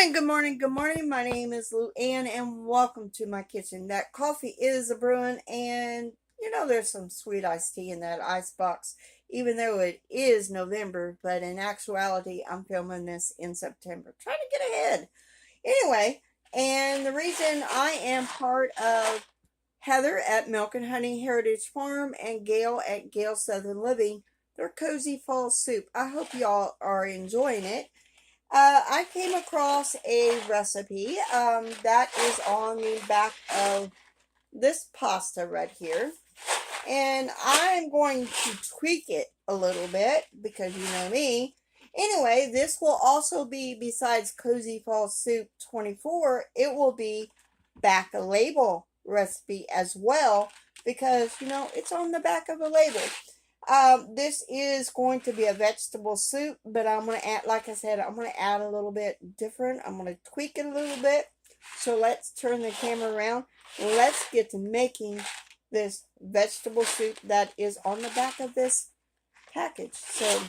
Good morning, good morning. My name is LouAnn and welcome to my kitchen. That coffee is a brewing and there's some sweet iced tea in that ice box, even though it is November, but in actuality, I'm filming this in September. Trying to get ahead. Anyway, and the reason I am part of Heather at Milk and Honey Heritage Farm and Gail at Gail Southern Living, their cozy fall soup. I hope y'all are enjoying it. I came across a recipe that is on the back of this pasta right here. And I'm going to tweak it a little bit because you know me. Anyway, this will also be, besides Cozy Fall Soup 24, it will be back a label recipe as well because, it's on the back of the label. This is going to be a vegetable soup, but I'm going to add, like I said, I'm going to add a little bit different. I'm going to tweak it a little bit. So let's turn the camera around. Let's get to making this vegetable soup that is on the back of this package. So,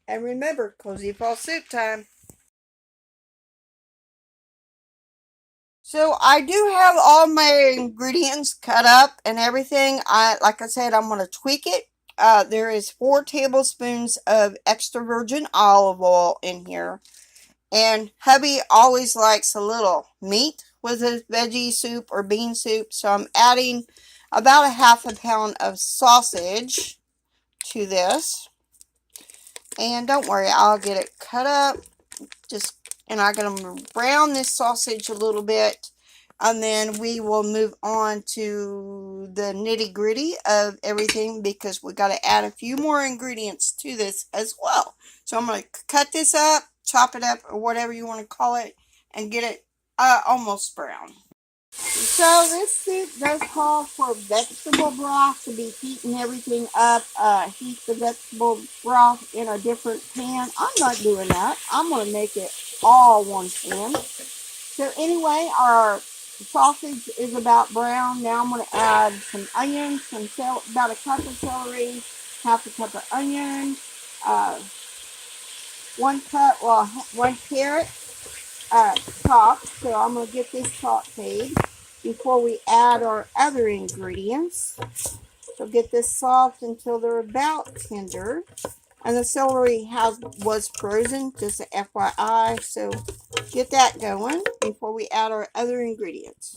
and remember, cozy fall soup time. So I do have all my ingredients cut up and everything. Like I said, I'm going to tweak it. There is 4 tablespoons of extra virgin olive oil in here. And hubby always likes a little meat with his veggie soup or bean soup. So I'm adding about a half a pound of sausage to this. And don't worry, I'll get it cut up. And I'm going to brown this sausage a little bit. And then we will move on to the nitty gritty of everything because we got to add a few more ingredients to this as well. So I'm going to cut this up, chop it up, or whatever you want to call it, and get it almost brown. So this soup does call for vegetable broth to be heating everything up. Heat the vegetable broth in a different pan. I'm not doing that. I'm going to make it all one pan. So anyway, our sausage is about brown. Now I'm going to add some onions, about a cup of celery, half a cup of onion, 1 carrot chopped. So I'm going to get this sauteed before we add our other ingredients. So get this soft until they're about tender. And the celery was frozen, just a FYI. So get that going before we add our other ingredients.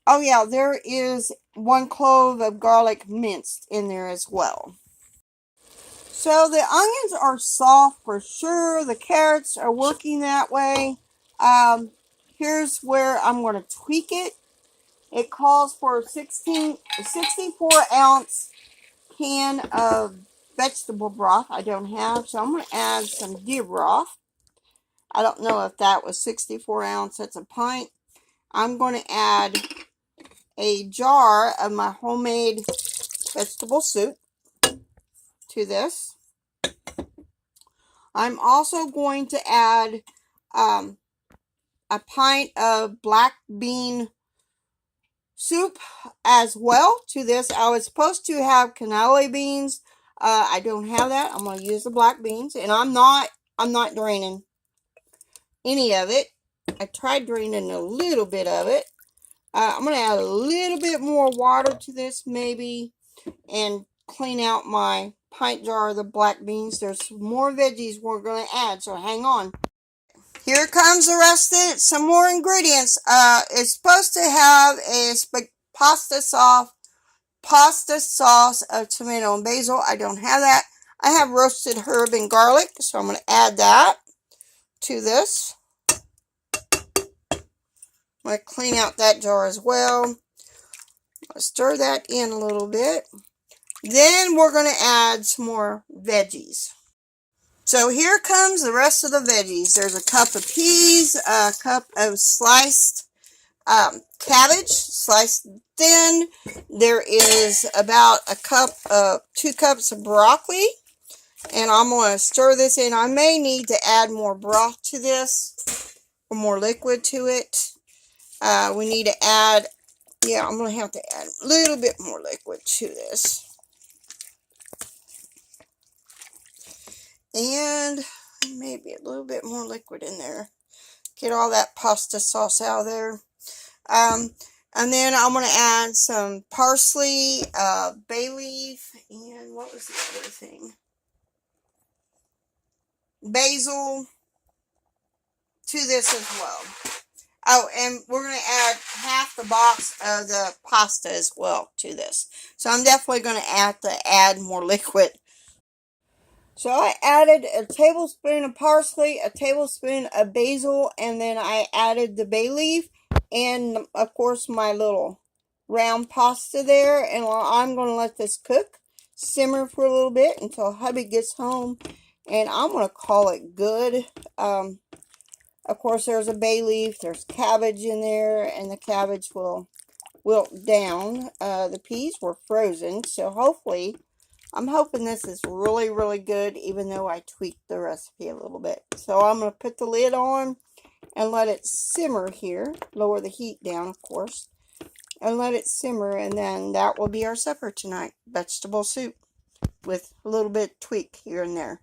Oh yeah, there is 1 clove of garlic minced in there as well. So the onions are soft for sure. The carrots are working that way. Here's where I'm going to tweak it. It calls for a 64 ounce can of vegetable broth. I don't have, so I'm going to add some deer broth. I don't know if that was 64 ounce. That's a pint. I'm going to add a jar of my homemade vegetable soup to this. I'm also going to add a pint of black bean soup as well to this. I was supposed to have cannoli beans. I don't have that. I'm going to use the black beans, and I'm not draining any of it. I tried draining a little bit of it. I'm going to add a little bit more water to this maybe and clean out my pint jar of the black beans. There's more veggies we're going to add, so hang on. Here comes the rest of it. Some more ingredients. It's supposed to have a pasta sauce of tomato and basil. I don't have that. I have roasted herb and garlic, so I'm going to add that to this. I'm going to clean out that jar as well. Stir that in a little bit. Then we're going to add some more veggies. So here comes the rest of the veggies. There's a cup of peas, a cup of sliced cabbage, sliced thin. There is about 2 cups of broccoli. And I'm going to stir this in. I may need to add more broth to this, or more liquid to it. We need to add, I'm going to have to add a little bit more liquid to this. And maybe a little bit more liquid in there. Get all that pasta sauce out of there. And then I'm going to add some parsley, bay leaf, and what was the other thing? Basil to this as well. Oh, and we're going to add half the box of the pasta as well to this. So I'm definitely going to have to add more liquid. So I added a tablespoon of parsley, a tablespoon of basil, and then I added the bay leaf and, of course, my little round pasta there. And I'm going to let this cook, simmer for a little bit until hubby gets home. And I'm going to call it good. Of course, there's a bay leaf, there's cabbage in there, and the cabbage will wilt down. The peas were frozen, so hopefully, I'm hoping this is really, really good, even though I tweaked the recipe a little bit. So I'm going to put the lid on and let it simmer here. Lower the heat down, of course, and let it simmer, and then that will be our supper tonight. Vegetable soup with a little bit tweak here and there.